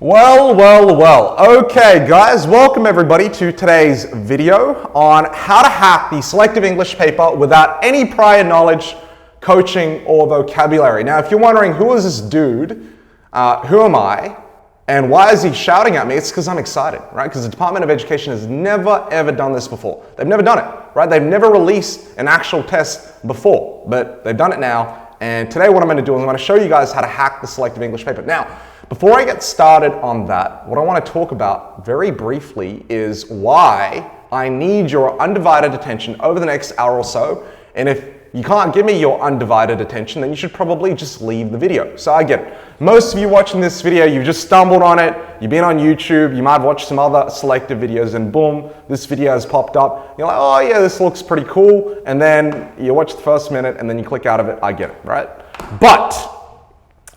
Well. Okay, guys, welcome everybody to today's video on how to hack the selective English paper without any prior knowledge, coaching, or vocabulary. Now, if you're wondering who is this dude, who am I, and why is he shouting at me, it's because I'm excited, right? Because the Department of Education has never ever done this before. They've never done it, right? They've never released an actual test before, but they've done it now. And today what I'm going to do is I'm going to show you guys how to hack the selective English paper. Now, before I get started on that, what I want to talk about very briefly is why I need your undivided attention over the next hour or so. And if you can't give me your undivided attention, then you should probably just leave the video. So I get it. Most of you watching this video, you've just stumbled on it, you've been on YouTube, you might have watched some other selective videos, and boom, this video has popped up. You're like, oh yeah, this looks pretty cool. And then you watch the first minute and then you click out of it. I get it, right? But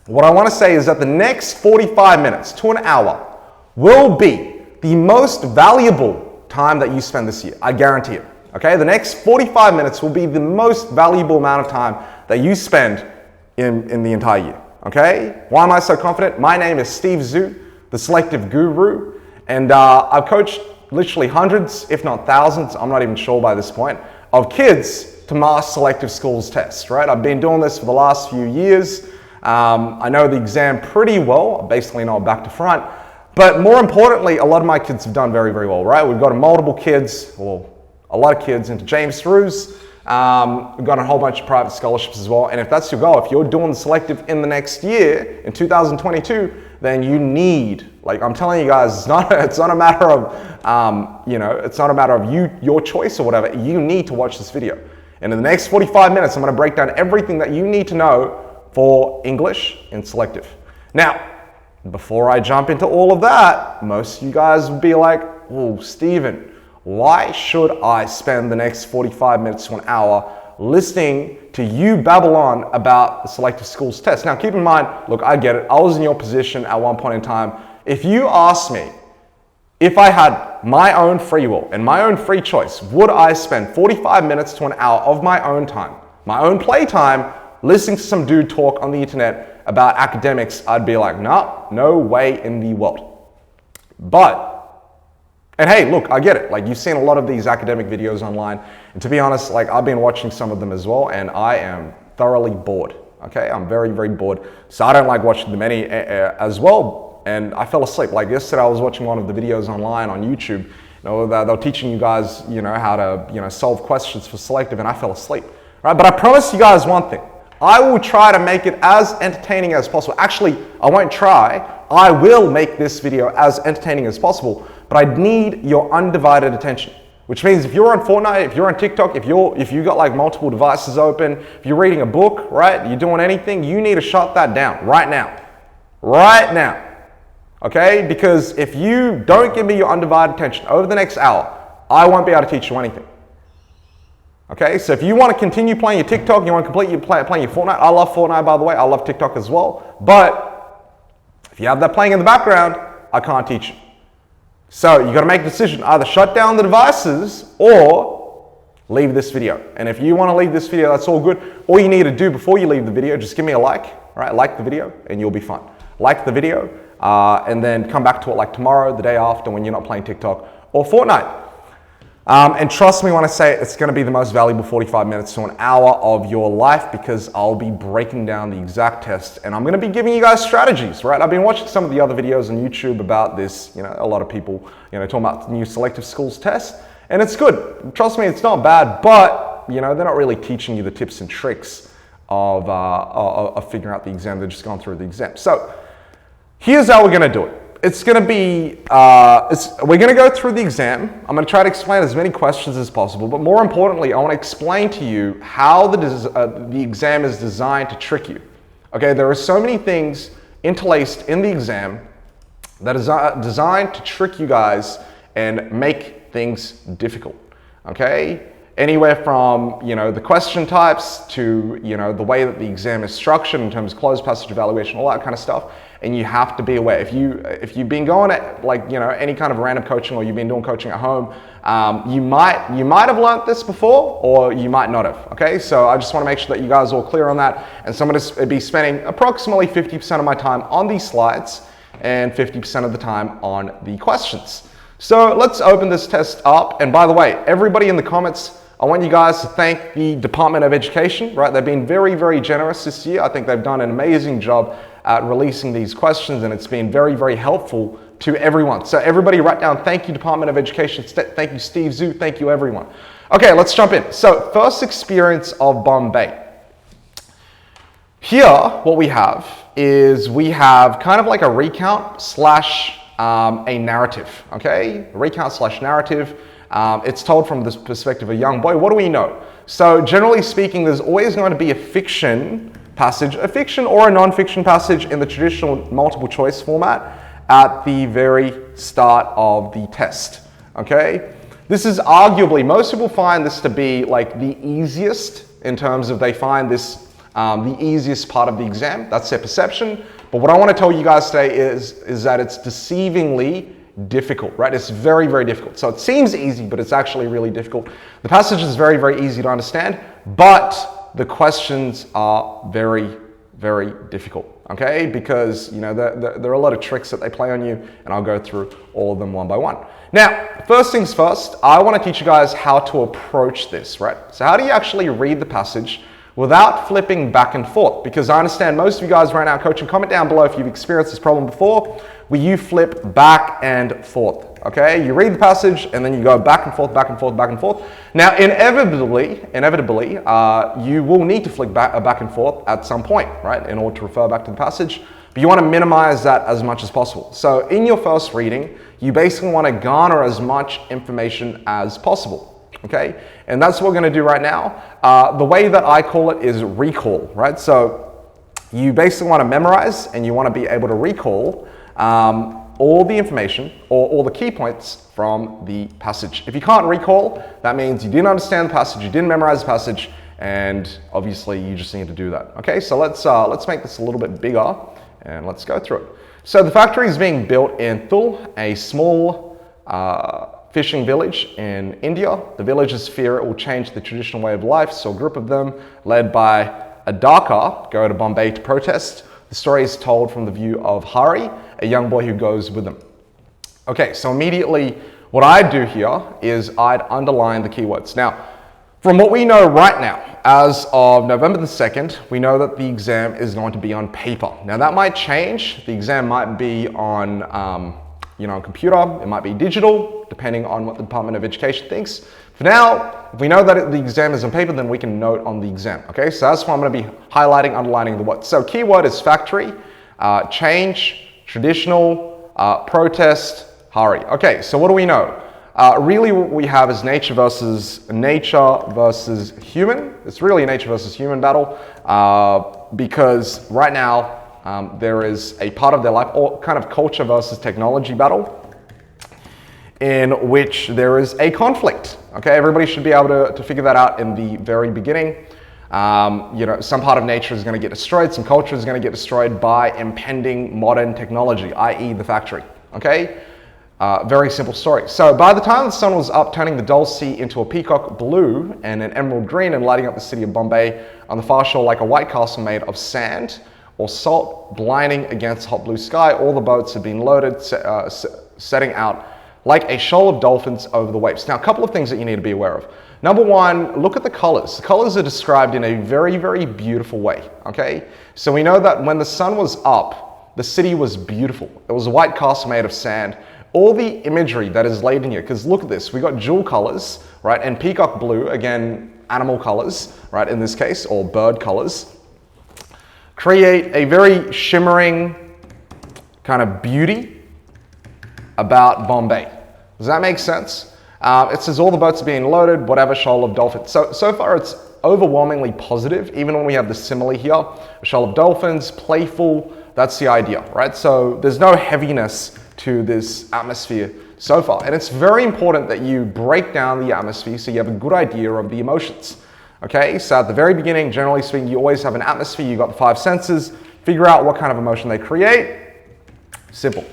what I want to say is that the next 45 minutes to an hour will be the most valuable time that you spend this year. I guarantee it. Okay, the next 45 minutes will be the most valuable amount of time that you spend in the entire year. Okay, why am I so confident? My name is Steve Zhu, the selective guru, and I've coached literally hundreds, if not thousands, I'm not even sure by this point, of kids to master selective schools tests, right? I've been doing this for the last few years. I know the exam pretty well, I basically know it back to front, but more importantly, a lot of my kids have done very, very well, right? We've got multiple kids, well, a lot of kids into James Through. We've got a whole bunch of private scholarships as well. And if that's your goal, if you're doing the selective in the next year, in 2022, then you need, like I'm telling you guys, it's not a matter of, it's not a matter of your choice or whatever. You need to watch this video. And in the next 45 minutes, I'm going to break down everything that you need to know for English in selective. Now, before I jump into all of that, most of you guys will be like, oh, Steven, why should I spend the next 45 minutes to an hour listening to you babble on about the selective schools test? Now, keep in mind, look, I get it. I was in your position at one point in time. If you asked me if I had my own free will and my own free choice, would I spend 45 minutes to an hour of my own time, my own playtime, listening to some dude talk on the internet about academics? I'd be like, no way in the world. And hey, look, I get it. Like, you've seen a lot of these academic videos online. And to be honest, like, I've been watching some of them as well, and I am thoroughly bored. Okay, I'm very, very bored. So I don't like watching them as well. And I fell asleep. Like yesterday, I was watching one of the videos online on YouTube. They were teaching you guys, how to, solve questions for selective, and I fell asleep. Right? But I promise you guys one thing. I will try to make it as entertaining as possible. Actually, I won't try. I will make this video as entertaining as possible. But I need your undivided attention, which means if you're on Fortnite, if you're on TikTok, if you got like multiple devices open, if you're reading a book, right, you're doing anything, you need to shut that down right now, okay? Because if you don't give me your undivided attention over the next hour, I won't be able to teach you anything. Okay, so if you want to continue playing your TikTok, you want to playing your Fortnite, I love Fortnite, by the way, I love TikTok as well, but if you have that playing in the background, I can't teach you. So you got to make a decision, either shut down the devices or leave this video. And if you want to leave this video, that's all good. All you need to do before you leave the video, just give me a like, right? Like the video and you'll be fine. Like the video and then come back to it like tomorrow, the day after, when you're not playing TikTok or Fortnite. And trust me when I say it's going to be the most valuable 45 minutes to an hour of your life, because I'll be breaking down the exact test and I'm going to be giving you guys strategies, right? I've been watching some of the other videos on YouTube about this, a lot of people, talking about the new selective schools test, and it's good. Trust me, it's not bad, but, they're not really teaching you the tips and tricks of figuring out the exam. They're just going through the exam. So here's how we're going to do it. It's going to be, we're going to go through the exam. I'm going to try to explain as many questions as possible, but more importantly, I want to explain to you how the exam is designed to trick you. Okay, there are so many things interlaced in the exam that is designed to trick you guys and make things difficult. Okay, anywhere from, the question types to, the way that the exam is structured in terms of closed passage evaluation, all that kind of stuff. And you have to be aware. If you've been going at any kind of random coaching, or you've been doing coaching at home, you might have learned this before, or you might not have. Okay, so I just want to make sure that you guys are all clear on that. And so I'm going to be spending approximately 50% of my time on these slides and 50% of the time on the questions. So let's open this test up. And by the way, everybody in the comments, I want you guys to thank the Department of Education, right? They've been very, very generous this year. I think they've done an amazing job at releasing these questions, and it's been very, very helpful to everyone. So everybody write down, thank you Department of Education, thank you Steve Zhu, thank you everyone. Okay, let's jump in. So first experience of Bombay. Here, what we have is we have kind of like a recount slash a narrative, okay? Recount slash narrative. It's told from the perspective of a young boy. What do we know? So generally speaking, there's always going to be a fiction passage, a fiction or a non-fiction passage in the traditional multiple choice format at the very start of the test, okay? This is arguably, most people find this to be like the easiest in terms of they find this the easiest part of the exam. That's their perception. But what I want to tell you guys today is that it's deceivingly difficult, right? It's very, very difficult. So it seems easy, but it's actually really difficult. The passage is very, very easy to understand, but the questions are very, very difficult, okay? Because, you know, there are a lot of tricks that they play on you, and I'll go through all of them one by one. Now, first things first, I want to teach you guys how to approach this, right? So how do you actually read the passage without flipping back and forth? Because I understand most of you guys right now coaching, comment down below if you've experienced this problem before, where you flip back and forth, okay? You read the passage and then you go back and forth, back and forth, back and forth. Now, inevitably, you will need to flick back and forth at some point, right? In order to refer back to the passage, but you want to minimize that as much as possible. So in your first reading, you basically want to garner as much information as possible. Okay, and that's what we're going to do right now. The way that I call it is recall, right? So you basically want to memorize and you want to be able to recall all the information or all the key points from the passage. If you can't recall, that means you didn't understand the passage, you didn't memorize the passage, and obviously you just need to do that. Okay, so let's make this a little bit bigger and let's go through it. So the factory is being built in Thul, a small fishing village in India. The villagers fear it will change the traditional way of life, so a group of them, led by a Dhaka, go to Bombay to protest. The story is told from the view of Hari, a young boy who goes with them. Okay, so immediately what I'd do here is I'd underline the keywords. Now, from what we know right now, as of November the 2nd, we know that the exam is going to be on paper. Now that might change. The exam might be on on computer, it might be digital, depending on what the Department of Education thinks. For now, if we know that the exam is on paper, then we can note on the exam, okay? So that's why I'm gonna be highlighting, underlining the words. So keyword is factory, change, traditional, protest, Hari. Okay, so what do we know? Really what we have is nature versus human. It's really a nature versus human battle because right now, there is a part of their life, or kind of culture versus technology battle, in which there is a conflict. Okay, everybody should be able to figure that out in the very beginning. Some part of nature is going to get destroyed, some culture is going to get destroyed by impending modern technology, i.e. the factory. Okay, very simple story. So by the time the sun was up, turning the dull sea into a peacock blue and an emerald green and lighting up the city of Bombay on the far shore like a white castle made of sand or salt, blinding against hot blue sky, all the boats had been loaded, setting out like a shoal of dolphins over the waves. Now, a couple of things that you need to be aware of. Number one, look at the colors. The colors are described in a very, very beautiful way, okay? So we know that when the sun was up, the city was beautiful. It was a white castle made of sand. All the imagery that is laid in here, because look at this, we got jewel colors, right? And peacock blue, again, animal colors, right? In this case, or bird colors, create a very shimmering kind of beauty about Bombay. Does that make sense? It says all the boats are being loaded, whatever, shoal of dolphins. So far it's overwhelmingly positive, even when we have the simile here. A shoal of dolphins, playful, that's the idea, right? So there's no heaviness to this atmosphere so far. And it's very important that you break down the atmosphere so you have a good idea of the emotions. Okay, so at the very beginning, generally speaking, you always have an atmosphere, you've got the 5 senses, figure out what kind of emotion they create. Simple.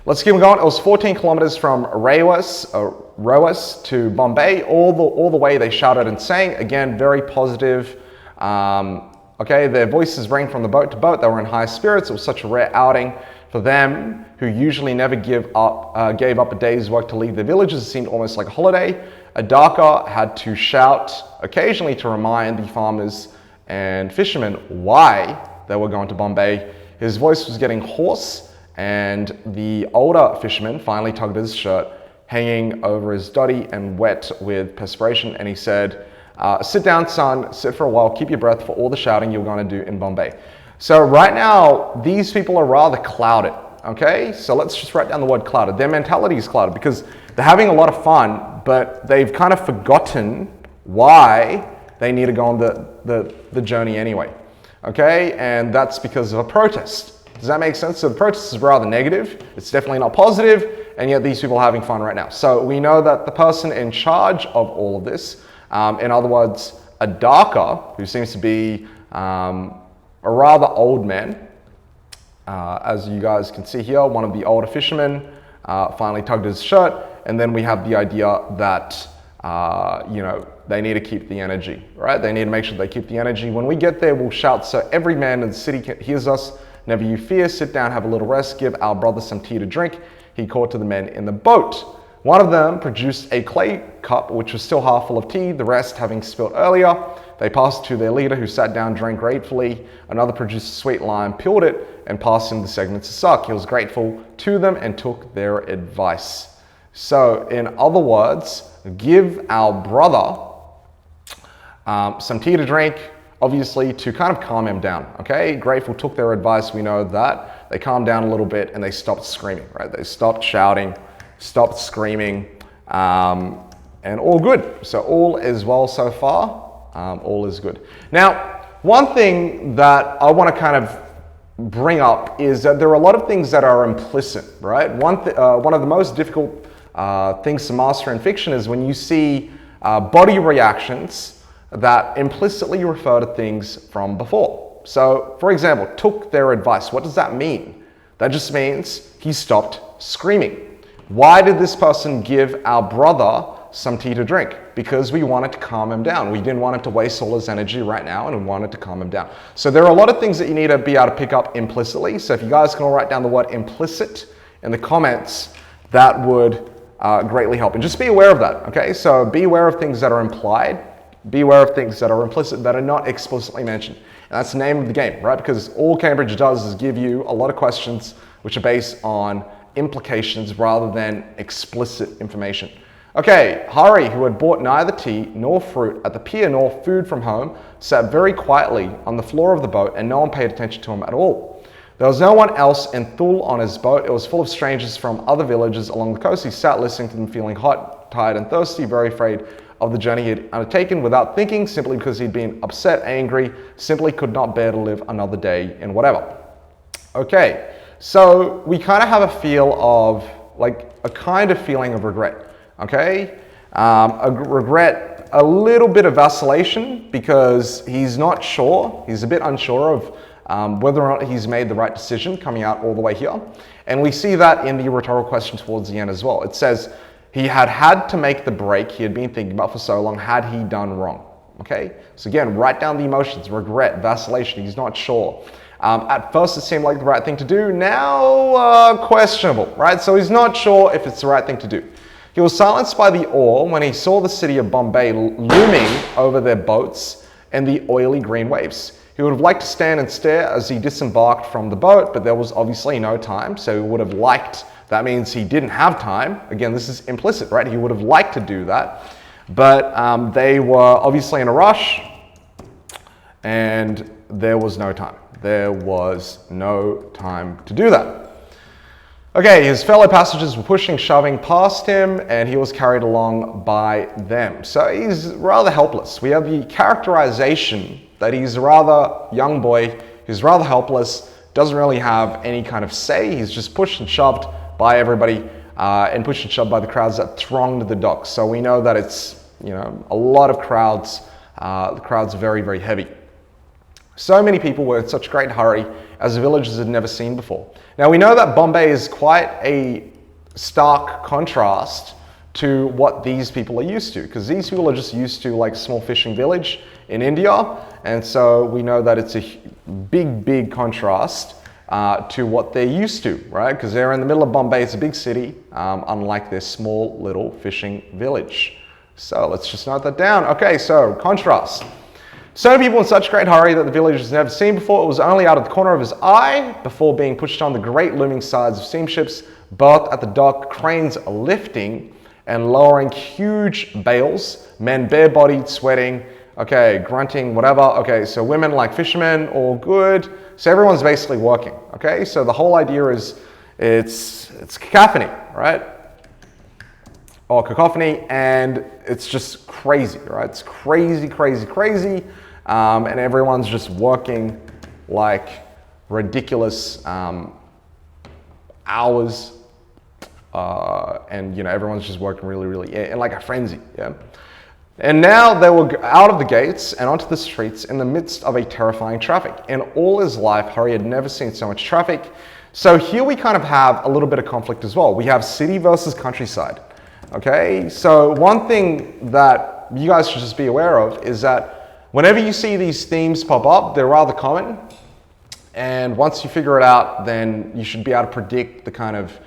Let's keep going. It was 14 kilometers from Roas to Bombay. All the way they shouted and sang. Again, very positive. Okay, their voices rang from the boat to boat. They were in high spirits. It was such a rare outing. For them, who usually never gave up a day's work to leave their villages, it seemed almost like a holiday. Dhaka had to shout occasionally to remind the farmers and fishermen why they were going to Bombay. His voice was getting hoarse, and the older fisherman finally tugged his shirt, hanging over his dotty and wet with perspiration, and he said, sit down, son, sit for a while, keep your breath for all the shouting you're going to do in Bombay. So right now, these people are rather clouded, okay? So let's just write down the word clouded. Their mentality is clouded because they're having a lot of fun, but they've kind of forgotten why they need to go on the journey anyway, okay? And that's because of a protest. Does that make sense? So the protest is rather negative. It's definitely not positive, and yet these people are having fun right now. So we know that the person in charge of all of this, in other words, a Dhaka, who seems to be a rather old man, as you guys can see here, one of the older fishermen finally tugged his shirt, and then we have the idea that they need to keep the energy, right? They need to make sure they keep the energy. When we get there, we'll shout so every man in the city hears us. Never you fear, sit down, have a little rest, give our brother some tea to drink. He called to the men in the boat. One of them produced a clay cup, which was still half full of tea, the rest having spilt earlier. They passed it to their leader, who sat down, drank gratefully. Another produced a sweet lime, peeled it, and passed him the segments of suck. He was grateful to them and took their advice. So, in other words, give our brother some tea to drink, obviously to kind of calm him down, okay? Grateful took their advice. We know that. They calmed down a little bit and they stopped screaming, right? They stopped shouting, stopped screaming, and all good. So all is well so far. All is good. Now, one thing that I want to kind of bring up is that there are a lot of things that are implicit, right? One of the most difficult things to master in fiction is when you see body reactions that implicitly refer to things from before. So, for example, took their advice. What does that mean? That just means he stopped screaming. Why did this person give our brother some tea to drink? Because we wanted to calm him down. We didn't want him to waste all his energy right now, and we wanted to calm him down. So there are a lot of things that you need to be able to pick up implicitly. So if you guys can all write down the word implicit in the comments, that would greatly help. And just be aware of that, okay? So be aware of things that are implied. Be aware of things that are implicit, that are not explicitly mentioned. And that's the name of the game, right? Because all Cambridge does is give you a lot of questions which are based on implications rather than explicit information. Okay, Hari, who had bought neither tea nor fruit at the pier nor food from home, sat very quietly on the floor of the boat, and no one paid attention to him at all. There was no one else in Thule on his boat. It was full of strangers from other villages along the coast. He sat listening to them, feeling hot, tired, and thirsty, very afraid of the journey he had undertaken, without thinking, simply because he'd been upset, angry, simply could not bear to live another day in whatever. Okay, so we kind of have a feel of, like, a kind of feeling of regret, okay? Regret, a little bit of vacillation, because he's not sure, he's a bit unsure of whether or not he's made the right decision coming out all the way here. And we see that in the rhetorical question towards the end as well. It says, he had to make the break he had been thinking about for so long. Had he done wrong? Okay, so again, write down the emotions: regret, vacillation. He's not sure. At first, it seemed like the right thing to do. Now, questionable, right? So he's not sure if it's the right thing to do. He was silenced by the oar when he saw the city of Bombay looming over their boats and the oily green waves. He would have liked to stand and stare as he disembarked from the boat, but there was obviously no time, so he would have liked. That means he didn't have time. Again, this is implicit, right? He would have liked to do that, but they were obviously in a rush, and there was no time. There was no time to do that. Okay, his fellow passengers were pushing, shoving past him, and he was carried along by them. So he's rather helpless. We have the characterization that he's a rather young boy, he's rather helpless, doesn't really have any kind of say. He's just pushed and shoved by everybody, and pushed and shoved by the crowds that thronged the docks. So we know that it's, a lot of crowds. The crowds are very, very heavy. So many people were in such great hurry as the villagers had never seen before. Now we know that Bombay is quite a stark contrast to what these people are used to, because these people are just used to like a small fishing village in India, and so we know that it's a big, big contrast to what they're used to, right? Because they're in the middle of Bombay, it's a big city, unlike their small little fishing village. So let's just note that down. Okay, so contrast. So many people in such great hurry that the village has never seen before. It was only out of the corner of his eye before being pushed on the great looming sides of steamships, berthed at the dock, cranes lifting and lowering huge bales, men bare-bodied, sweating, okay, grunting, whatever. Okay, so women like fishermen, all good. So everyone's basically working, okay? So the whole idea is it's cacophony, right? Or cacophony, and it's just crazy, right? It's crazy, crazy, crazy. And everyone's just working like ridiculous hours. And you know, everyone's just working really, really, in like a frenzy, yeah? And now they were out of the gates and onto the streets in the midst of a terrifying traffic. In all his life, Hari had never seen so much traffic. So here we kind of have a little bit of conflict as well. We have city versus countryside, okay? So one thing that you guys should just be aware of is that whenever you see these themes pop up, they're rather common. And once you figure it out, then you should be able to predict the kind of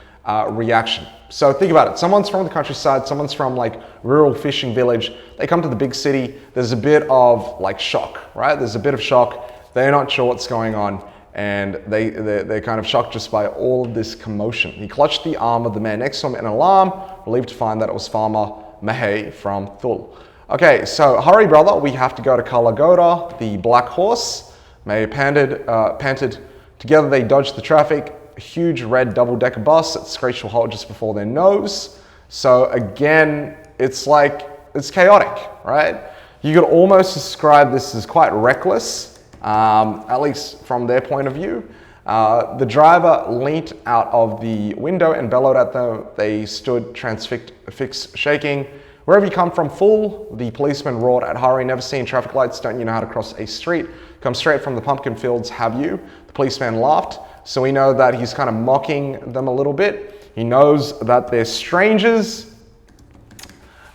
reaction. So think about it. Someone's from the countryside, someone's from like rural fishing village. They come to the big city. There's a bit of like shock, right? There's a bit of shock. They're not sure what's going on, and they're kind of shocked just by all of this commotion. He clutched the arm of the man next to him in alarm, relieved to find that it was Farmer Mahay from Thul. Okay, so hurry, brother. We have to go to Kalagoda. The black horse Mahay panted. Together they dodged the traffic. A huge red double-decker bus that screeched to a halt just before their nose. So again, it's like, it's chaotic, right? You could almost describe this as quite reckless, at least from their point of view. The driver leant out of the window and bellowed at them. They stood transfixed, shaking. Wherever you come from, fool, the policeman roared at Hari. Never seen traffic lights, don't you know how to cross a street? Come straight from the pumpkin fields, have you? The policeman laughed. So we know that he's kind of mocking them a little bit. He knows that they're strangers,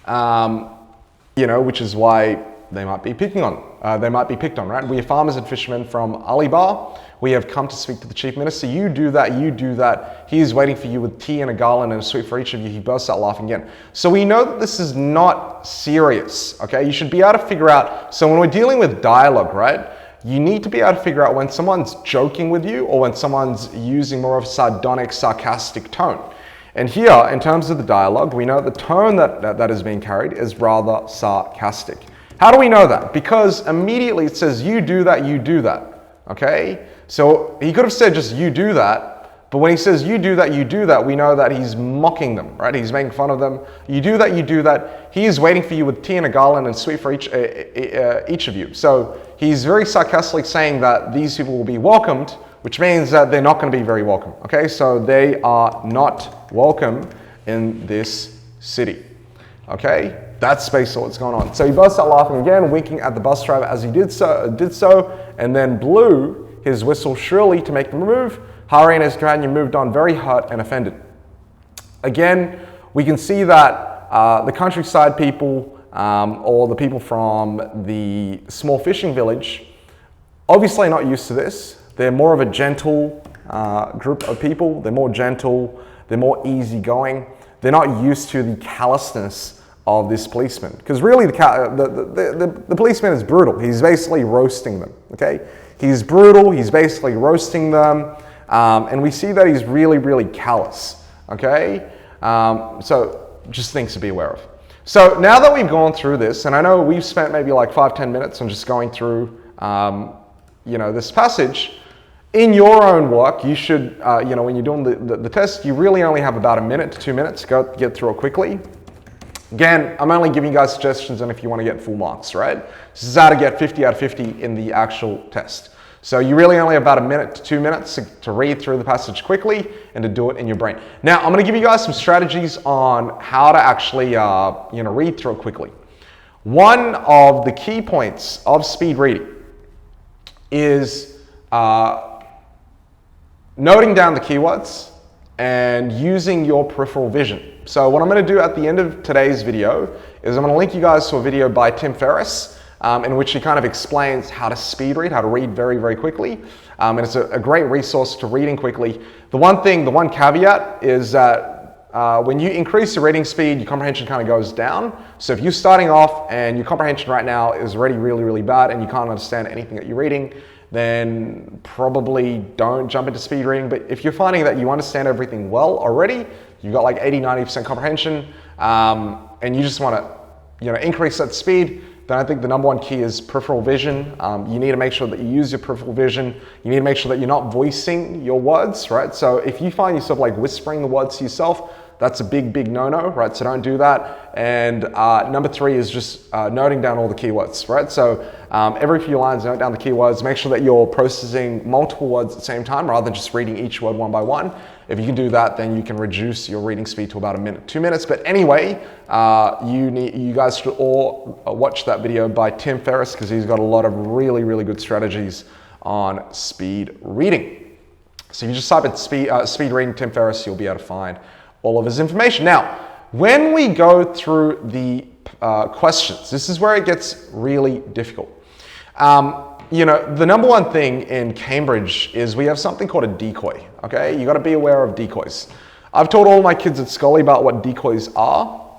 you know, which is why they might be picked on, right? We are farmers and fishermen from Alibar. We have come to speak to the chief minister. You do that, you do that. He is waiting for you with tea and a garland and a sweet for each of you. He bursts out laughing again. So we know that this is not serious, okay? You should be able to figure out, so when we're dealing with dialogue, right? You need to be able to figure out when someone's joking with you or when someone's using more of a sardonic, sarcastic tone. And here, in terms of the dialogue, we know the tone that is being carried is rather sarcastic. How do we know that? Because immediately it says, you do that, okay? So he could have said just, you do that, but when he says, you do that, we know that he's mocking them, right? He's making fun of them. You do that. He is waiting for you with tea and a garland and sweet for each of you. So he's very sarcastically saying that these people will be welcomed, which means that they're not going to be very welcome, okay? So they are not welcome in this city, okay? That's basically what's going on. So he burst out laughing again, winking at the bus driver as he did so, and then blew his whistle shrilly to make them move. Hari and his companion moved on, very hurt and offended. Again, we can see that the countryside people or the people from the small fishing village, obviously not used to this. They're more of a gentle group of people. They're more gentle. They're more easygoing. They're not used to the callousness of this policeman. Because really, the policeman is brutal. He's basically roasting them, okay? He's brutal. He's basically roasting them. And we see that he's really, really callous, okay? So just things to be aware of. So now that we've gone through this, and I know we've spent maybe like 5-10 minutes on just going through, you know, this passage, in your own work, you should, you know, when you're doing the test, you really only have about 1 minute to 2 minutes to get through it quickly. Again, I'm only giving you guys suggestions on if you want to get full marks, right? This is how to get 50 out of 50 in the actual test. So you really only have about 1 minute to 2 minutes to read through the passage quickly and to do it in your brain. Now, I'm going to give you guys some strategies on how to actually, you know, read through it quickly. One of the key points of speed reading is noting down the keywords and using your peripheral vision. So what I'm going to do at the end of today's video is I'm going to link you guys to a video by Tim Ferriss. in which he kind of explains how to speed read, how to read very, very quickly. And it's a great resource to reading quickly. The one caveat is that when you increase your reading speed, your comprehension kind of goes down. So if you're starting off and your comprehension right now is already really, really bad and you can't understand anything that you're reading, then probably don't jump into speed reading. But if you're finding that you understand everything well already, you've got like 80–90% comprehension, and you just want to increase that speed, then I think the number one key is peripheral vision. You need to make sure that you use your peripheral vision. You need to make sure that you're not voicing your words, right? So if you find yourself like whispering the words to yourself, that's a big, big no-no, right? So don't do that. And number three is just noting down all the keywords, right? So every few lines, note down the keywords. Make sure that you're processing multiple words at the same time rather than just reading each word one by one. If you can do that, then you can reduce your reading speed to about 1 minute, 2 minutes. But anyway, you guys should all watch that video by Tim Ferriss because he's got a lot of really, really good strategies on speed reading. So if you just type in speed reading Tim Ferriss, you'll be able to find all of his information. Now, when we go through the questions, this is where it gets really difficult. The number one thing in Cambridge is we have something called a decoy, okay? You gotta be aware of decoys. I've told all my kids at Scully about what decoys are.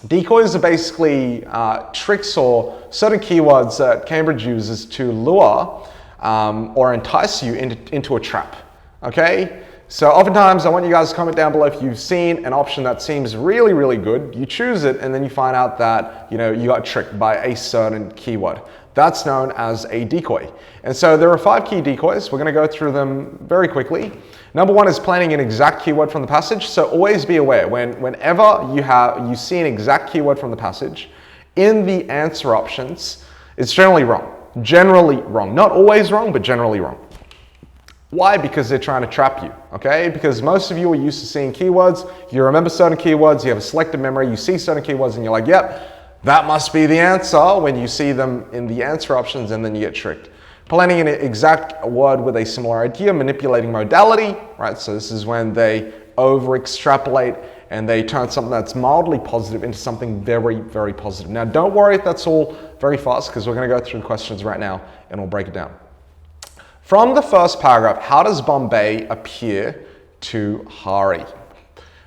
Decoys are basically tricks or certain keywords that Cambridge uses to lure or entice you into a trap, okay? So oftentimes I want you guys to comment down below if you've seen an option that seems really, really good. You choose it and then you find out that you got tricked by a certain keyword. That's known as a decoy. And so there are 5 key decoys. We're going to go through them very quickly. Number one is planning an exact keyword from the passage. So always be aware whenever you see an exact keyword from the passage in the answer options, it's generally wrong. Generally wrong. Not always wrong, but generally wrong. Why? Because they're trying to trap you, okay? Because most of you are used to seeing keywords. You remember certain keywords, you have a selective memory, you see certain keywords and you're like, yep, that must be the answer when you see them in the answer options and then you get tricked. Planning an exact word with a similar idea, manipulating modality, right? So this is when they over extrapolate and they turn something that's mildly positive into something very, very positive. Now, don't worry if that's all very fast because we're gonna go through the questions right now and we'll break it down. From the first paragraph, how does Bombay appear to Hari?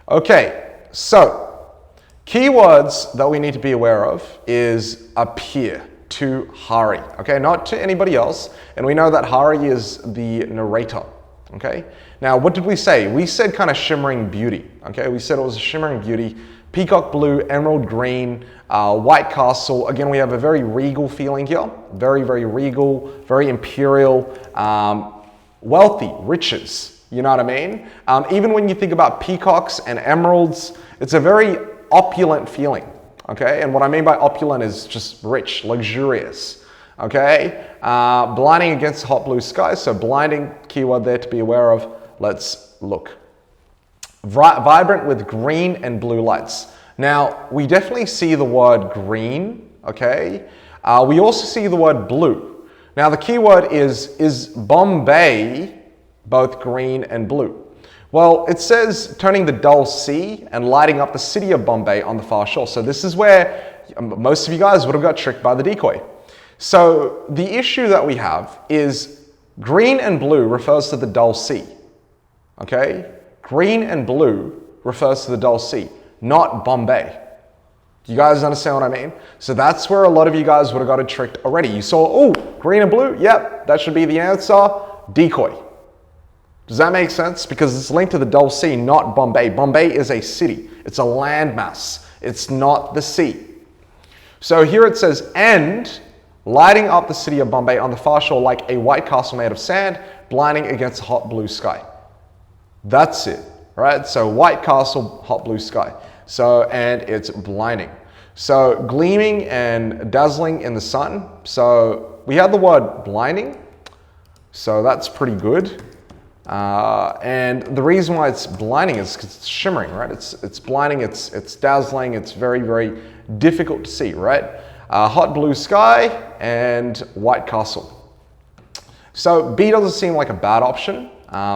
Okay, so keywords that we need to be aware of is appear to Hari, okay, not to anybody else. And we know that Hari is the narrator, okay? Now, what did we say? We said kind of shimmering beauty, okay? We said it was a shimmering beauty, peacock blue, emerald green, white castle. Again, we have a very regal feeling here. Very, very regal, very imperial, wealthy, riches, you know what I mean? Even when you think about peacocks and emeralds, it's a very opulent feeling, okay? And what I mean by opulent is just rich, luxurious, okay? Blinding against hot blue sky, so blinding keyword there to be aware of. Let's look. Vibrant with green and blue lights. Now, we definitely see the word green, okay? We also see the word blue. Now, the keyword is Bombay both green and blue? Well, it says turning the dull sea and lighting up the city of Bombay on the far shore. So this is where most of you guys would have got tricked by the decoy. So the issue that we have is green and blue refers to the dull sea, okay? Green and blue refers to the dull sea, not Bombay. Do you guys understand what I mean? So that's where a lot of you guys would have got it tricked already. You saw, oh, green and blue, yep, that should be the answer, decoy. Does that make sense? Because it's linked to the dull sea, not Bombay. Bombay is a city. It's a landmass. It's not the sea. So here it says, and lighting up the city of Bombay on the far shore like a white castle made of sand, blinding against a hot blue sky. That's it, right? So white castle, hot blue sky. So, and it's blinding. So gleaming and dazzling in the sun. So we have the word blinding. So that's pretty good. And the reason why it's blinding is because it's shimmering, right? It's blinding, it's dazzling, it's very, very difficult to see, right? Hot blue sky and white castle. So B doesn't seem like a bad option.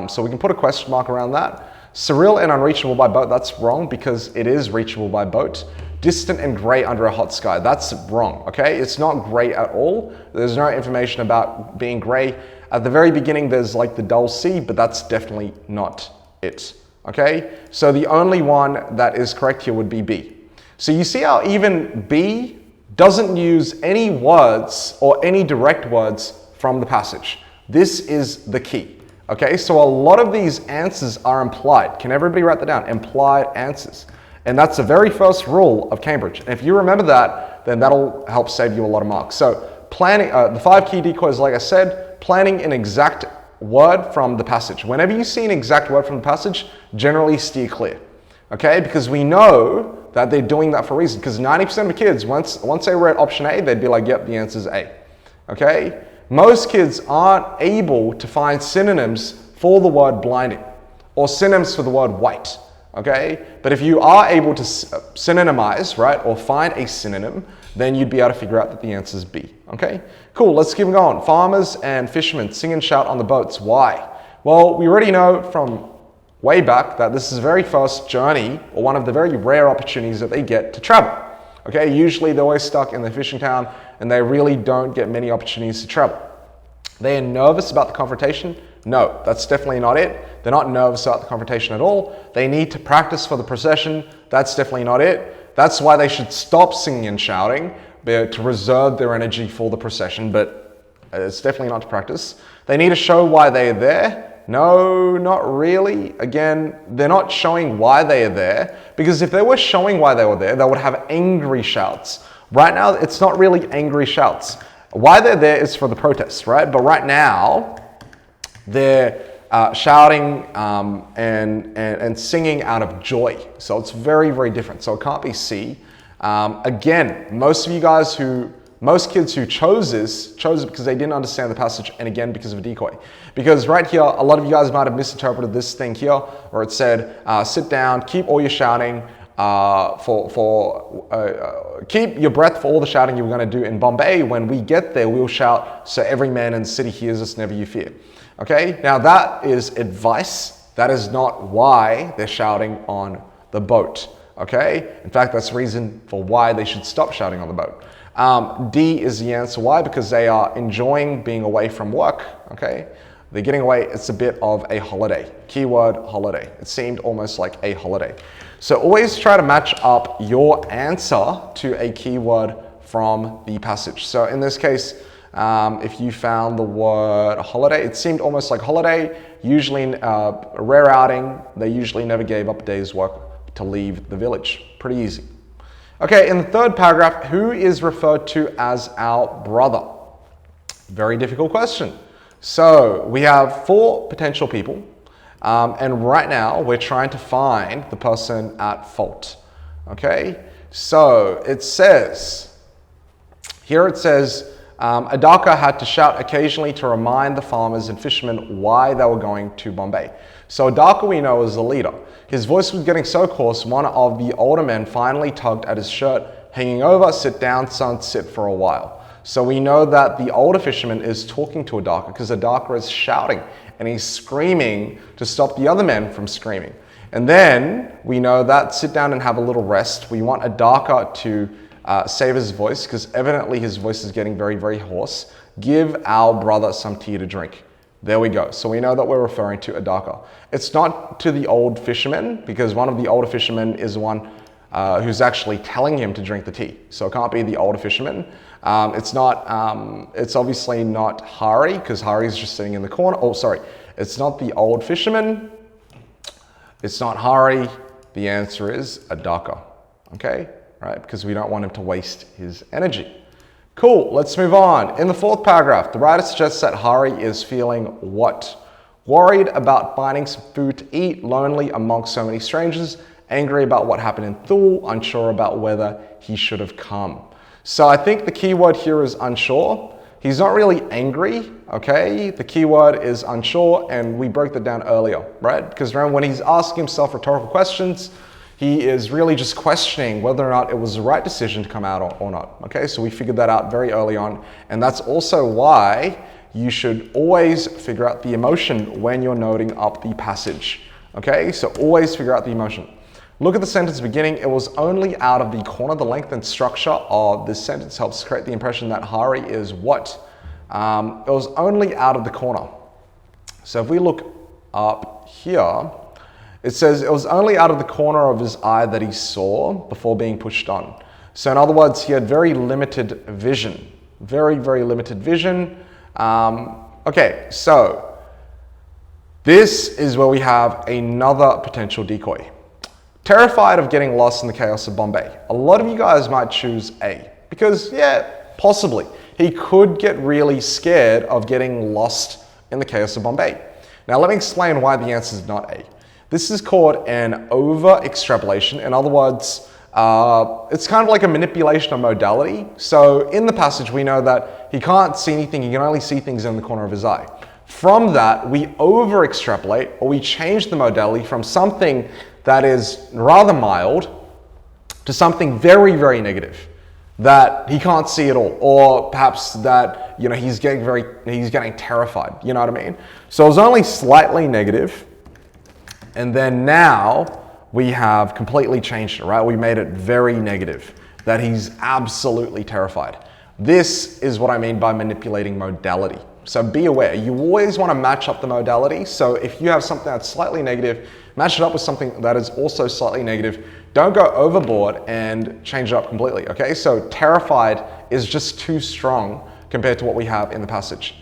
So we can put a question mark around that. Surreal and unreachable by boat, that's wrong because it is reachable by boat. Distant and gray under a hot sky, that's wrong, okay? It's not gray at all. There's no information about being gray. At the very beginning, there's like the dull sea, but that's definitely not it, okay? So the only one that is correct here would be B. So you see how even B doesn't use any words or any direct words from the passage. This is the key. Okay, so a lot of these answers are implied. Can everybody write that down? Implied answers. And that's the very first rule of Cambridge. And if you remember that, then that'll help save you a lot of marks. So planning, the 5 key decoys, like I said, planning an exact word from the passage. Whenever you see an exact word from the passage, generally steer clear. Okay, because we know that they're doing that for a reason. Because 90% of the kids, once they read option A, they'd be like, yep, the answer's A. Okay? Most kids aren't able to find synonyms for the word blinding or synonyms for the word white, okay? But if you are able to synonymize, right, or find a synonym, then you'd be able to figure out that the answer is B, okay? Cool, let's keep going. Farmers and fishermen sing and shout on the boats. Why? Well, we already know from way back that this is the very first journey or one of the very rare opportunities that they get to travel. Okay, usually they're always stuck in the fishing town and they really don't get many opportunities to travel. They are nervous about the confrontation? No, that's definitely not it. They're not nervous about the confrontation at all. They need to practice for the procession. That's definitely not it. That's why they should stop singing and shouting to reserve their energy for the procession, but it's definitely not to practice. They need to show why they are there. No, not really. Again, they're not showing why they are there, because if they were showing why they were there, they would have angry shouts. Right now, it's not really angry shouts. Why they're there is for the protests, right? But right now, they're shouting and singing out of joy. So it's very, very different. So it can't be C. Again, most kids who chose it because they didn't understand the passage, and again, because of a decoy. Because right here, a lot of you guys might have misinterpreted this thing here, where it said, sit down, keep all your shouting, keep your breath for all the shouting you were going to do in Bombay. When we get there, we'll shout, so every man in the city hears us, never you fear. Okay, now that is advice. That is not why they're shouting on the boat. Okay, in fact, that's the reason for why they should stop shouting on the boat. D is the answer. Why? Because they are enjoying being away from work. Okay, they're getting away. It's a bit of a holiday. Keyword holiday. It seemed almost like a holiday. So always try to match up your answer to a keyword from the passage. So in this case, if you found the word holiday, it seemed almost like holiday. Usually a rare outing. They usually never gave up a day's work to leave the village. Pretty easy. Okay, in the third paragraph, who is referred to as our brother? Very difficult question. So we have 4 potential people, and right now we're trying to find the person at fault. Okay, so it says, Dhaka had to shout occasionally to remind the farmers and fishermen why they were going to Bombay. So Dhaka, we know, is the leader. His voice was getting so coarse, one of the older men finally tugged at his shirt, hanging over, sit down, son, sit for a while. So we know that the older fisherman is talking to Dhaka because Dhaka is shouting and he's screaming to stop the other men from screaming. And then we know that sit down and have a little rest. We want Dhaka to save his voice because evidently his voice is getting very, very hoarse. Give our brother some tea to drink. There we go. So we know that we're referring to Dhaka. It's not to the old fisherman because one of the older fishermen is the one who's actually telling him to drink the tea. So it can't be the older fisherman. It's obviously not Hari because Hari is just sitting in the corner. Oh, sorry. It's not the old fisherman. It's not Hari. The answer is Dhaka. Okay? Right? Because we don't want him to waste his energy. Cool, let's move on. In the 4th paragraph, the writer suggests that Hari is feeling what? Worried about finding some food to eat, lonely amongst so many strangers, angry about what happened in Thule, unsure about whether he should have come. So I think the key word here is unsure. He's not really angry, okay? The key word is unsure, and we broke that down earlier, right? Because remember, when he's asking himself rhetorical questions, he is really just questioning whether or not it was the right decision to come out or not. Okay, so we figured that out very early on. And that's also why you should always figure out the emotion when you're noting up the passage. Okay, so always figure out the emotion. Look at the sentence beginning. It was only out of the corner. The length and structure of this sentence helps create the impression that Hari is what? It was only out of the corner. So if we look up here, it says it was only out of the corner of his eye that he saw before being pushed on. So in other words, he had very limited vision. Very, very limited vision. Okay, so this is where we have another potential decoy. Terrified of getting lost in the chaos of Bombay. A lot of you guys might choose A because, yeah, possibly. He could get really scared of getting lost in the chaos of Bombay. Now, let me explain why the answer is not A. This is called an over-extrapolation. In other words, it's kind of like a manipulation of modality. So in the passage, we know that he can't see anything. He can only see things in the corner of his eye. From that, we over-extrapolate, or we change the modality from something that is rather mild to something very, very negative that he can't see at all, or perhaps that, you know, he's getting terrified, you know what I mean? So it was only slightly negative, and then now we have completely changed it, right? We made it very negative, that he's absolutely terrified. This is what I mean by manipulating modality. So be aware, you always want to match up the modality. So if you have something that's slightly negative, match it up with something that is also slightly negative. Don't go overboard and change it up completely, okay? So terrified is just too strong compared to what we have in the passage.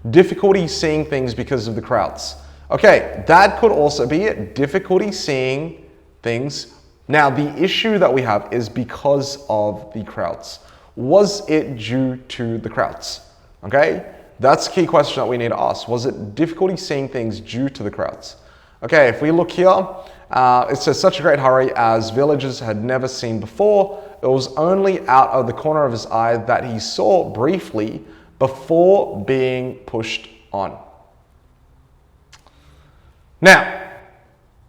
Difficulty seeing things because of the crowds. Okay, that could also be it, difficulty seeing things. Now the issue that we have is because of the crowds. Was it due to the crowds, okay? That's the key question that we need to ask. Was it difficulty seeing things due to the crowds? Okay, if we look here, it says such a great hurry as villagers had never seen before. It was only out of the corner of his eye that he saw briefly before being pushed on. Now,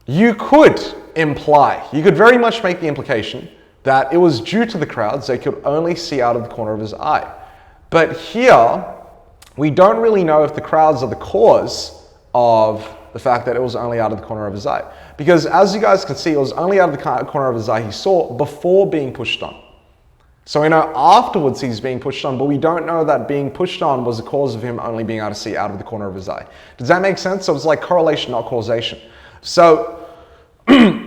you could imply, you could very much make the implication that it was due to the crowds they could only see out of the corner of his eye. But here, we don't really know if the crowds are the cause of the fact that it was only out of the corner of his eye. Because as you guys can see, it was only out of the corner of his eye he saw before being pushed on. So we know afterwards he's being pushed on, but we don't know that being pushed on was the cause of him only being able to see out of the corner of his eye. Does that make sense? So it's like correlation, not causation. So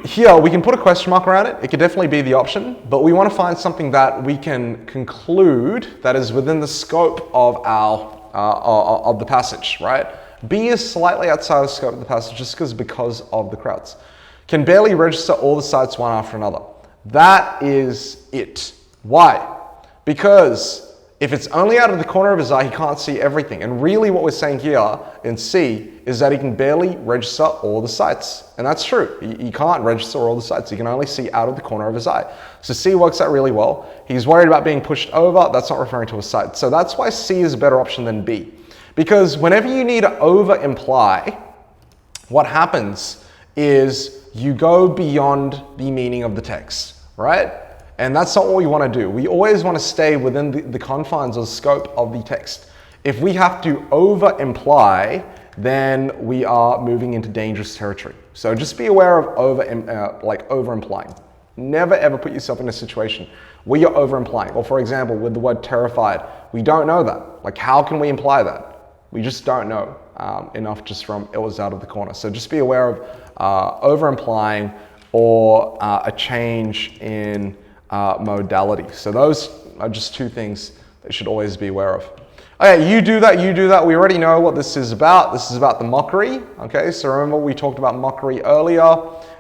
here we can put a question mark around it. It could definitely be the option, but we want to find something that we can conclude that is within the scope of our of the passage, right? B is slightly outside the scope of the passage just because of the crowds. Can barely register all the sights one after another. That is it. Why? Because if it's only out of the corner of his eye, he can't see everything. And really what we're saying here in C is that he can barely register all the sights. And that's true. He can't register all the sights. He can only see out of the corner of his eye. So C works out really well. He's worried about being pushed over. That's not referring to a sight. So that's why C is a better option than B. Because whenever you need to over-imply, what happens is you go beyond the meaning of the text, right? And that's not what we want to do. We always want to stay within the confines or scope of the text. If we have to over-imply, then we are moving into dangerous territory. So just be aware of over-implying. Never ever put yourself in a situation where you're over-implying. Or for example, with the word terrified, we don't know that. Like, how can we imply that? We just don't know enough just from it was out of the corner. So just be aware of over-implying or a change in modality. So those are just two things that you should always be aware of. Okay, you do that. We already know what this is about. This is about the mockery. Okay, so remember we talked about mockery earlier.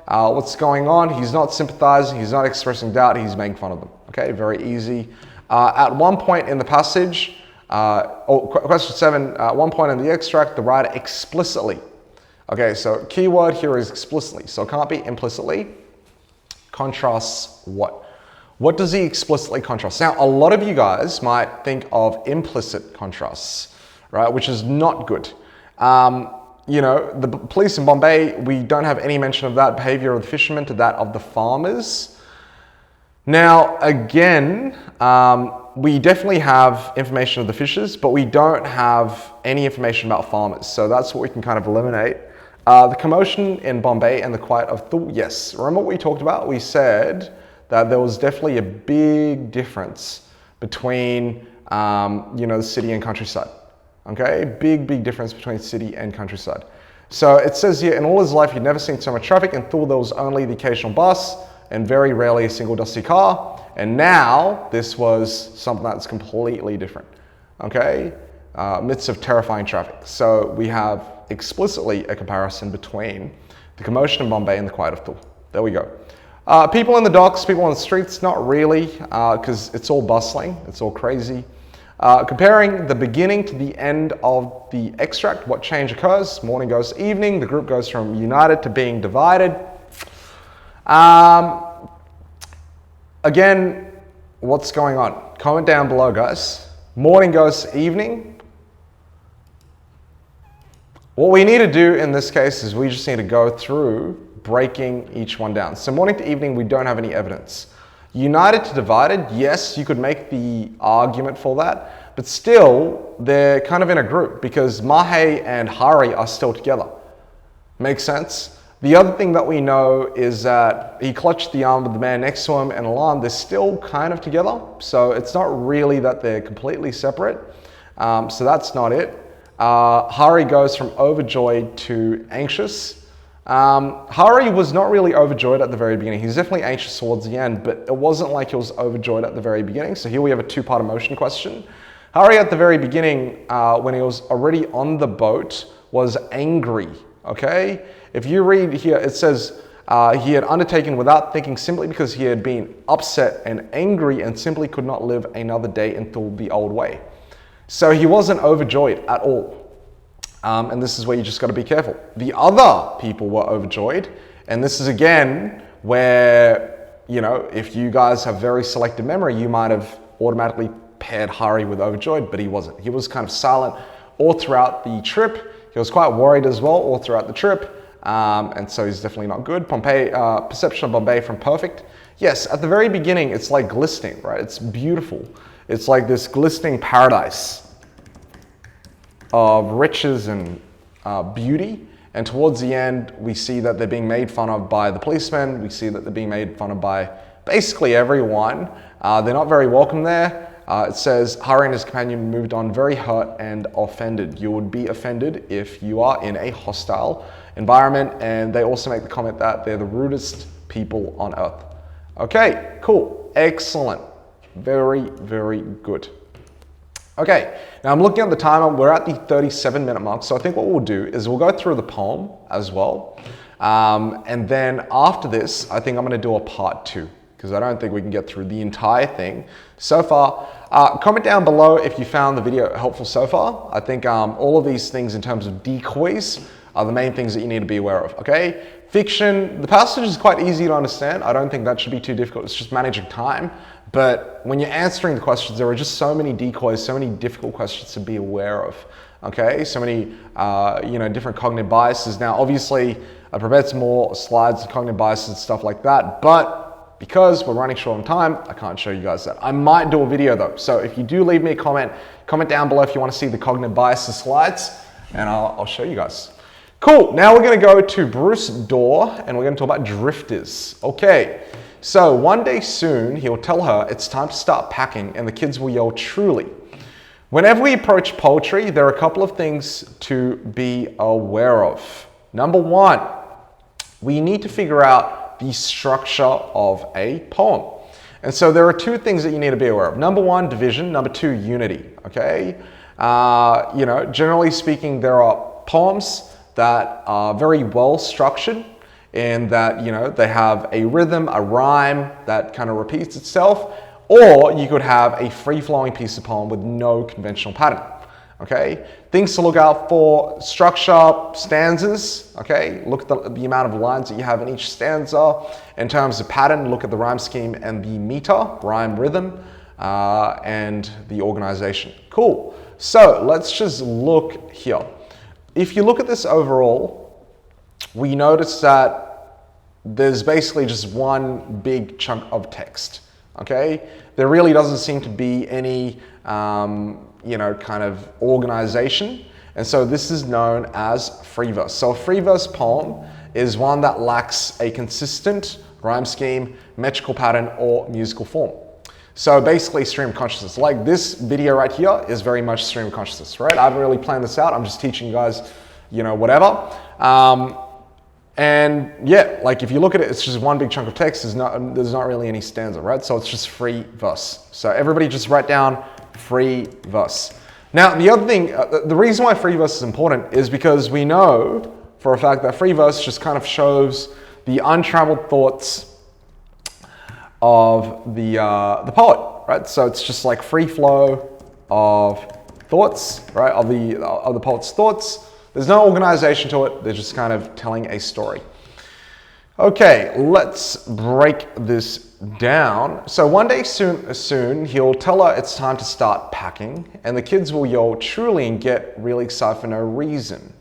What's going on? He's not sympathizing. He's not expressing doubt. He's making fun of them. Okay, very easy. At one point in the passage, question 7, at one point in the extract, the writer explicitly. Okay, so keyword here is explicitly. So it can't be implicitly. Contrasts what? What does he explicitly contrast? Now, a lot of you guys might think of implicit contrasts, right, which is not good. You know, the police in Bombay, we don't have any mention of that behavior of the fishermen to that of the farmers. Now, again, we definitely have information of the fishers, but we don't have any information about farmers. So that's what we can kind of eliminate. The commotion in Bombay and the quiet of Thu. Yes, remember what we talked about? We said that there was definitely a big difference between, the city and countryside. Okay, big difference between city and countryside. So it says here, in all his life, he'd never seen so much traffic. In Thu, there was only the occasional bus and very rarely a single dusty car. And now this was something that's completely different. Okay, midst of terrifying traffic. So we have explicitly a comparison between the commotion in Bombay and the quiet of Thu. There we go. People in the docks, people on the streets, not really, because it's all bustling, it's all crazy. Comparing the beginning to the end of the extract, what change occurs? Morning goes to evening, the group goes from united to being divided. Again, what's going on? Comment down below, guys. Morning goes to evening. What we need to do in this case is we just need to go through breaking each one down. So morning to evening, we don't have any evidence. United to divided, yes, you could make the argument for that, but still, they're kind of in a group because Mahe and Hari are still together. Makes sense? The other thing that we know is that he clutched the arm of the man next to him and alarmed. They're still kind of together, so it's not really that they're completely separate. So that's not it. Hari goes from overjoyed to anxious. Hari was not really overjoyed at the very beginning. He's definitely anxious towards the end, but it wasn't like he was overjoyed at the very beginning. So here we have a two-part emotion question. Hari at the very beginning, when he was already on the boat, was angry, okay? If you read here, it says he had undertaken without thinking simply because he had been upset and angry and simply could not live another day until the old way. So he wasn't overjoyed at all. And this is where you just got to be careful. The other people were overjoyed. And this is again where, if you guys have very selective memory, you might have automatically paired Hari with overjoyed, but he wasn't. He was kind of silent all throughout the trip. He was quite worried as well all throughout the trip. And so he's definitely not good. Perception of Bombay from perfect. Yes, at the very beginning, it's like glistening, right? It's beautiful. It's like this glistening paradise of riches and beauty. And towards the end, we see that they're being made fun of by the policemen. We see that they're being made fun of by basically everyone. They're not very welcome there. It says, Hari and his companion moved on very hurt and offended. You would be offended if you are in a hostile environment. And they also make the comment that they're the rudest people on earth. Okay, cool, excellent. Very, very good. Okay, now I'm looking at the timer. We're at the 37-minute mark. So I think what we'll do is we'll go through the poem as well. And then after this, I think I'm going to do a part 2 because I don't think we can get through the entire thing so far. Comment down below if you found the video helpful so far. I think all of these things in terms of decoys are the main things that you need to be aware of, okay? Fiction, the passage is quite easy to understand. I don't think that should be too difficult. It's just managing time. But when you're answering the questions, there are just so many decoys, so many difficult questions to be aware of, okay? So many, different cognitive biases. Now, obviously, I prepared some more slides of cognitive biases and stuff like that, but because we're running short on time, I can't show you guys that. I might do a video though. So if you do leave me a comment down below if you want to see the cognitive biases slides, and I'll show you guys. Cool, now we're gonna go to Bruce Dorr and we're gonna talk about drifters. Okay, so one day soon, he'll tell her it's time to start packing and the kids will yell truly. Whenever we approach poetry, there are a couple of things to be aware of. Number one, we need to figure out the structure of a poem. And so there are two things that you need to be aware of. Number one, division. Number two, unity, okay? Generally speaking, there are poems that are very well structured in that, they have a rhythm, a rhyme that kind of repeats itself, or you could have a free-flowing piece of poem with no conventional pattern, okay? Things to look out for: structure, stanzas, okay? Look at the amount of lines that you have in each stanza. In terms of pattern, look at the rhyme scheme and the meter, rhyme rhythm, and the organization. Cool. So let's just look here. If you look at this overall, we notice that there's basically just one big chunk of text, okay? There really doesn't seem to be any, kind of organization. And so this is known as free verse. So a free verse poem is one that lacks a consistent rhyme scheme, metrical pattern, or musical form. So basically stream of consciousness. Like this video right here is very much stream of consciousness, right? I haven't really planned this out. I'm just teaching you guys, you know, whatever. And yeah, like if you look at it, it's just one big chunk of text. There's not really any stanza, right? So it's just free verse. So everybody just write down free verse. Now, the other thing, the reason why free verse is important is because we know for a fact that free verse just kind of shows the untraveled thoughts of the poet, right? So it's just like free flow of thoughts, right? Of the poet's thoughts. There's no organization to it. They're just kind of telling a story. Okay, let's break this down. So one day soon, he'll tell her it's time to start packing, and the kids will yell truly and get really excited for no reason.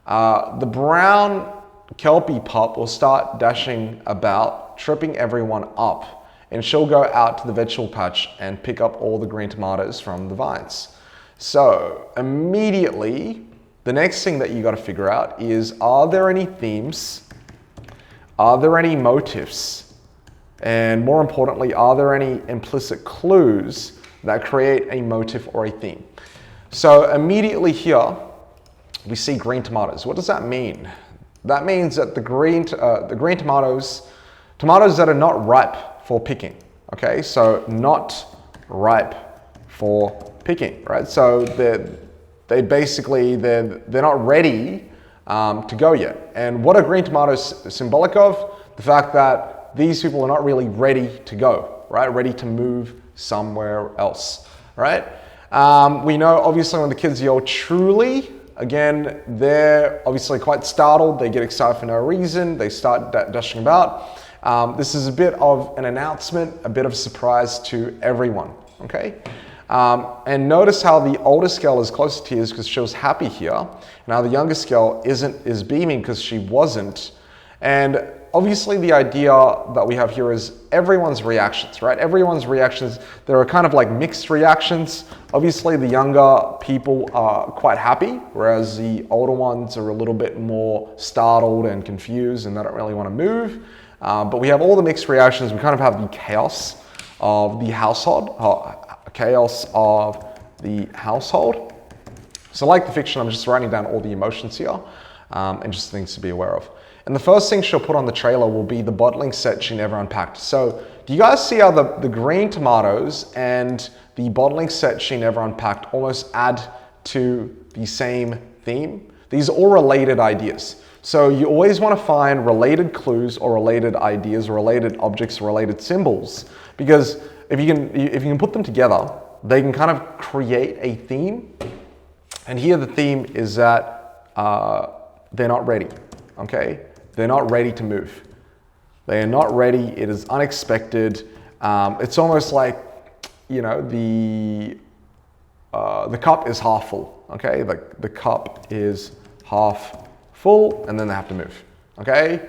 The brown Kelpie pup will start dashing about, tripping everyone up, and she'll go out to the vegetable patch and pick up all the green tomatoes from the vines. So immediately, the next thing that you got to figure out is, are there any themes? Are there any motifs? And more importantly, are there any implicit clues that create a motif or a theme? So immediately here, we see green tomatoes. What does that mean? That means that the green tomatoes that are not ripe for picking, okay? So not ripe for picking, right? So they're not ready to go yet. And what are green tomatoes symbolic of? The fact that these people are not really ready to go, right? Ready to move somewhere else, right? We know obviously when the kids yell truly, again, they're obviously quite startled. They get excited for no reason. They start dashing about. This is a bit of an announcement, a bit of a surprise to everyone, okay? And notice how the oldest girl is closer to tears because she was happy here. Now the youngest girl is beaming because she wasn't. And obviously the idea that we have here is everyone's reactions, right? Everyone's reactions, there are kind of like mixed reactions. Obviously the younger people are quite happy, whereas the older ones are a little bit more startled and confused and they don't really want to move. But we have all the mixed reactions. We kind of have the chaos of the household. So like the fiction, I'm just writing down all the emotions here and just things to be aware of. And the first thing she'll put on the trailer will be the bottling set she never unpacked. So do you guys see how the green tomatoes and the bottling set she never unpacked almost add to the same theme? These are all related ideas. So you always want to find related clues or related ideas or related objects or related symbols, because if you can put them together, they can kind of create a theme. And here the theme is that they're not ready, okay? They're not ready to move. They are not ready. It is unexpected. It's almost like, you know, the cup is half full, okay? Like the cup is half full and then they have to move, okay?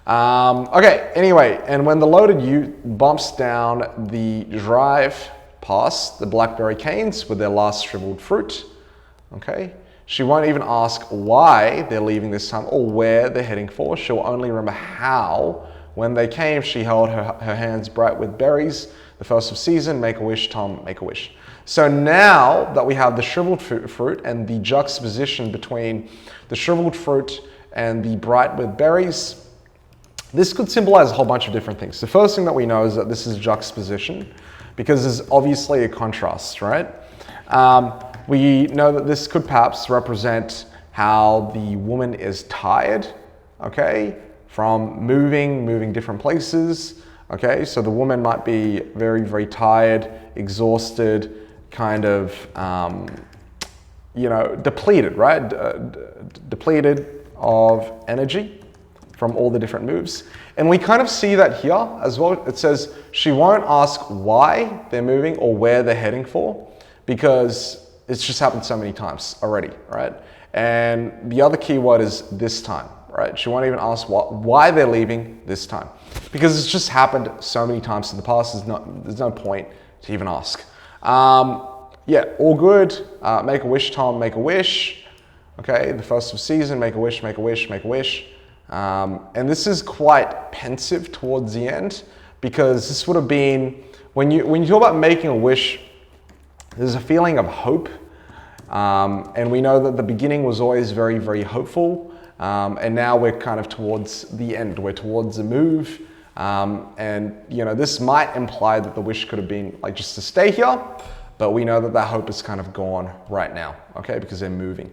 Okay, anyway, and when the loaded ute bumps down the drive past the blackberry canes with their last shriveled fruit, okay, she won't even ask why they're leaving this time or where they're heading for. She'll only remember how, when they came, she held her hands bright with berries, the first of season, make a wish, Tom, make a wish. So now that we have the shriveled fruit and the juxtaposition between the shriveled fruit and the bright with berries, this could symbolize a whole bunch of different things. The first thing that we know is that this is juxtaposition because there's obviously a contrast, right? We know that this could perhaps represent how the woman is tired, okay, from moving different places, okay? So the woman might be very, very tired, exhausted, kind of, you know, depleted, right? Depleted of energy from all the different moves. And we kind of see that here as well. It says she won't ask why they're moving or where they're heading for because it's just happened so many times already, right? And the other key word is this time, right? She won't even ask why they're leaving this time because it's just happened so many times in the past. There's no point to even ask. Yeah, all good. Make a wish, Tom, make a wish. Okay, the first of season, make a wish, make a wish, make a wish. And this is quite pensive towards the end, because this would have been, when you talk about making a wish, there's a feeling of hope. And we know that the beginning was always very, very hopeful. And now we're kind of towards the end. We're towards the move. And this might imply that the wish could have been like just to stay here, but we know that that hope is kind of gone right now, okay, because they're moving.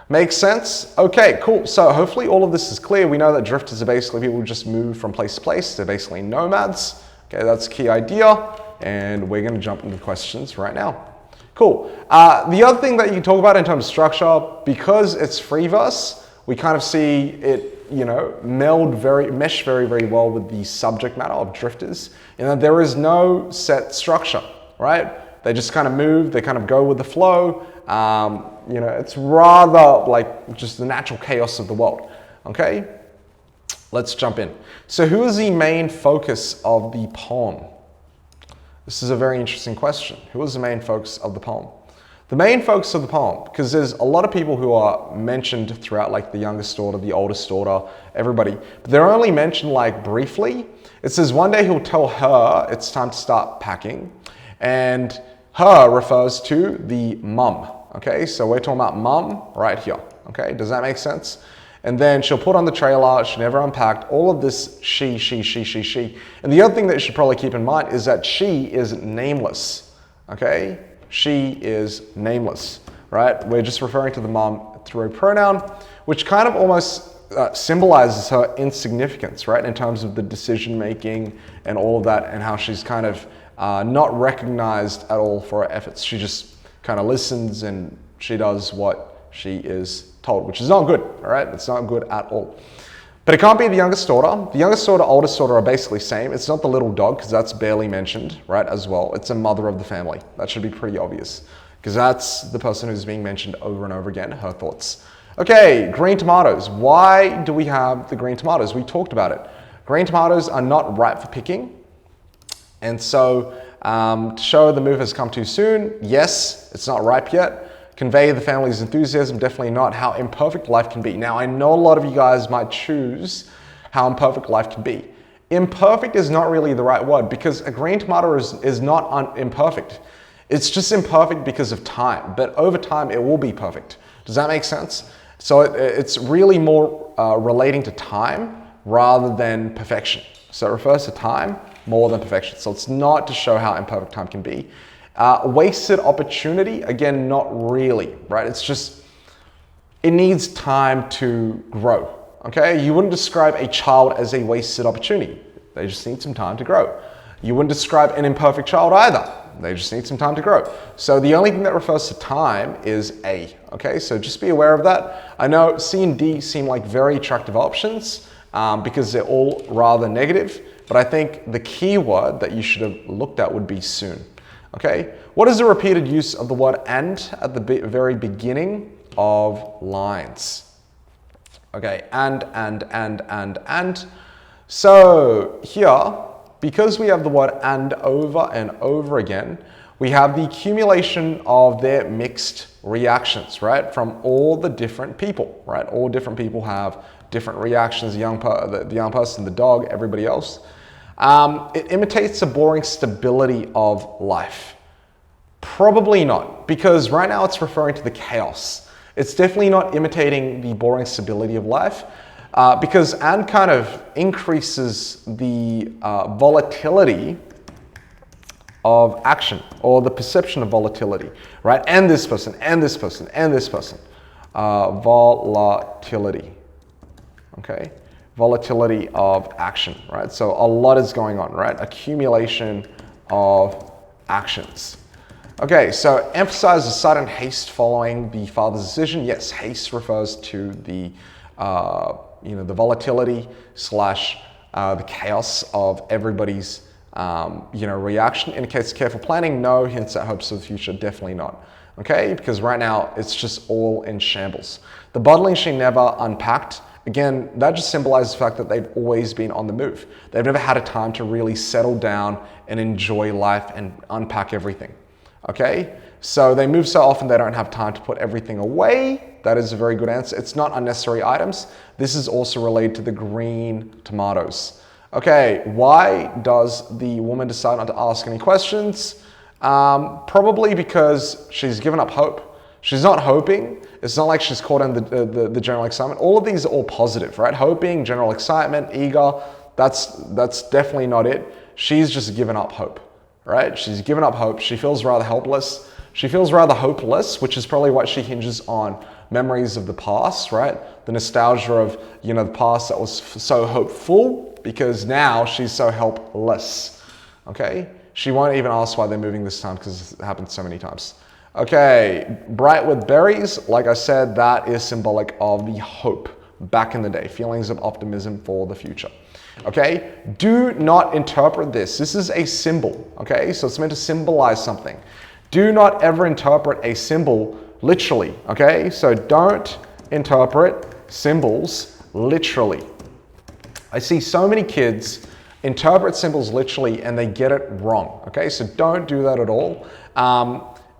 Makes sense? Okay, cool. So hopefully all of this is clear. We know that drifters are basically people who just move from place to place. They're basically nomads. Okay, that's a key idea. And we're going to jump into questions right now. Cool. The other thing that you can talk about in terms of structure, because it's free verse, we kind of see it, mesh very, very well with the subject matter of drifters, in that there is no set structure, right? They just kind of move, they kind of go with the flow. It's rather like just the natural chaos of the world. Okay, let's jump in. So who is the main focus of the poem? This is a very interesting question. Who is the main focus of the poem? The main focus of the poem, because there's a lot of people who are mentioned throughout, like the youngest daughter, the oldest daughter, everybody, but they're only mentioned like briefly. It says one day he'll tell her it's time to start packing, and her refers to the mum. Okay, so we're talking about mum right here. Okay, does that make sense? And then she'll put on the trailer, she never unpacked, all of this she. And the other thing that you should probably keep in mind is that she is nameless. Okay, she is nameless, right? We're just referring to the mum through a pronoun, which kind of almost symbolizes her insignificance, right? In terms of the decision making and all of that, and how she's kind of not recognized at all for her efforts. She just kind of listens and she does what she is told, which is not good, all right? It's not good at all. But it can't be the youngest daughter. The youngest daughter, oldest daughter are basically same. It's not the little dog, because that's barely mentioned, right, as well. It's a mother of the family. That should be pretty obvious, because that's the person who's being mentioned over and over again, her thoughts. Okay, green tomatoes. Why do we have the green tomatoes? We talked about it. Green tomatoes are not ripe for picking. And so to show the move has come too soon, yes, it's not ripe yet. Convey the family's enthusiasm, definitely not. How imperfect life can be. Now, I know a lot of you guys might choose how imperfect life can be. Imperfect is not really the right word, because a green tomato is not imperfect. It's just imperfect because of time, but over time it will be perfect. Does that make sense? So it's really more relating to time rather than perfection. So it refers to time more than perfection. So it's not to show how imperfect time can be. Wasted opportunity, again, not really, right? It's just, it needs time to grow, okay? You wouldn't describe a child as a wasted opportunity. They just need some time to grow. You wouldn't describe an imperfect child either. They just need some time to grow. So the only thing that refers to time is A, okay? So just be aware of that. I know C and D seem like very attractive options because they're all rather negative, but I think the key word that you should have looked at would be soon. Okay, what is the repeated use of the word and at the very beginning of lines? Okay, and. So here, because we have the word and over again, we have the accumulation of their mixed reactions, right? From all the different people, right? All different people have different reactions, the young person, the dog, everybody else. It imitates the boring stability of life. Probably not, because right now it's referring to the chaos. It's definitely not imitating the boring stability of life, because and kind of increases the volatility of action, or the perception of volatility, right? And this person, and this person, and this person. Volatility, okay? Volatility of action, right? So a lot is going on, right? Accumulation of actions. Okay, so emphasize the sudden haste following the father's decision. Yes, haste refers to the, the volatility slash the chaos of everybody's, reaction. Indicates careful planning. No. Hints at hopes of the future. Definitely not. Okay, because right now it's just all in shambles. The bottling she never unpacked. Again, that just symbolizes the fact that they've always been on the move. They've never had a time to really settle down and enjoy life and unpack everything. Okay, so they move so often they don't have time to put everything away. That is a very good answer. It's not unnecessary items. This is also related to the green tomatoes. Okay, why does the woman decide not to ask any questions? Probably because she's given up hope. She's not hoping. It's not like she's caught in the general excitement. All of these are all positive, right? Hoping, general excitement, eager, that's definitely not it. She's just given up hope, right? She's given up hope. She feels rather helpless. She feels rather hopeless, which is probably what she hinges on memories of the past, right? The nostalgia of, you know, the past that was so hopeful, because now she's so helpless, okay? She won't even ask why they're moving this time because it happened so many times. Okay, bright with berries, like I said, that is symbolic of the hope back in the day, feelings of optimism for the future. Okay, do not interpret this. This is a symbol, okay? So it's meant to symbolize something. Do not ever interpret a symbol literally, okay? So don't interpret symbols literally. I see so many kids interpret symbols literally and they get it wrong, okay? So don't do that at all.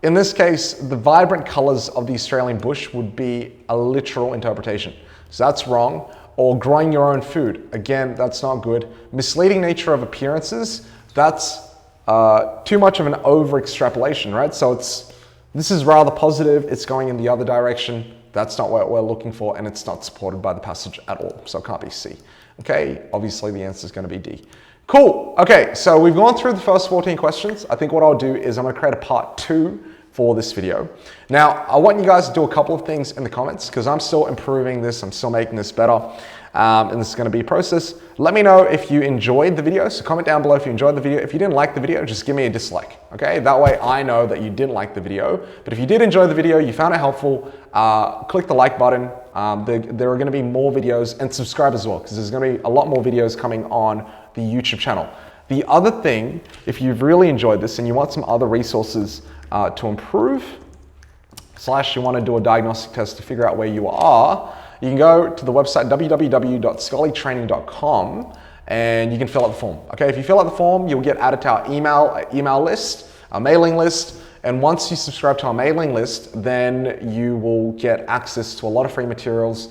In this case, the vibrant colors of the Australian bush would be a literal interpretation. So that's wrong. Or growing your own food. Again, that's not good. Misleading nature of appearances, that's too much of an over extrapolation, right? So this is rather positive. It's going in the other direction. That's not what we're looking for, and it's not supported by the passage at all. So it can't be C. Okay, obviously the answer is going to be D. Cool. Okay, so we've gone through the first 14 questions. I think what I'll do is I'm going to create a part 2 for this video. Now, I want you guys to do a couple of things in the comments because I'm still improving this. I'm still making this better. And this is going to be a process. Let me know if you enjoyed the video. So comment down below if you enjoyed the video. If you didn't like the video, just give me a dislike. Okay, that way I know that you didn't like the video. But if you did enjoy the video, you found it helpful, click the like button. There are going to be more videos, and subscribe as well because there's going to be a lot more videos coming on the YouTube channel. The other thing, if you've really enjoyed this and you want some other resources to improve, / you want to do a diagnostic test to figure out where you are, you can go to the website www.scholarlytraining.com and you can fill out the form. Okay, if you fill out the form, you'll get added to our email list, our mailing list. And once you subscribe to our mailing list, then you will get access to a lot of free materials,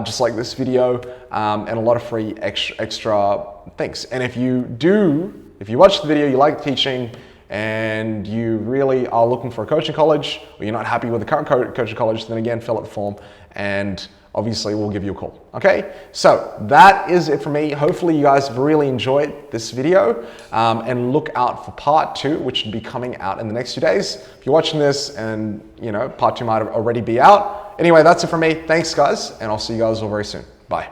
just like this video, and a lot of free extra things. And if you watch the video, you like teaching, and you really are looking for a coaching college, or you're not happy with the current coaching college, then again, fill out the form, and obviously we'll give you a call. Okay, so that is it for me. Hopefully you guys have really enjoyed this video, and look out for part 2, which will be coming out in the next few days. If you're watching this and part 2 might already be out. Anyway, that's it for me. Thanks guys, and I'll see you guys all very soon. Bye.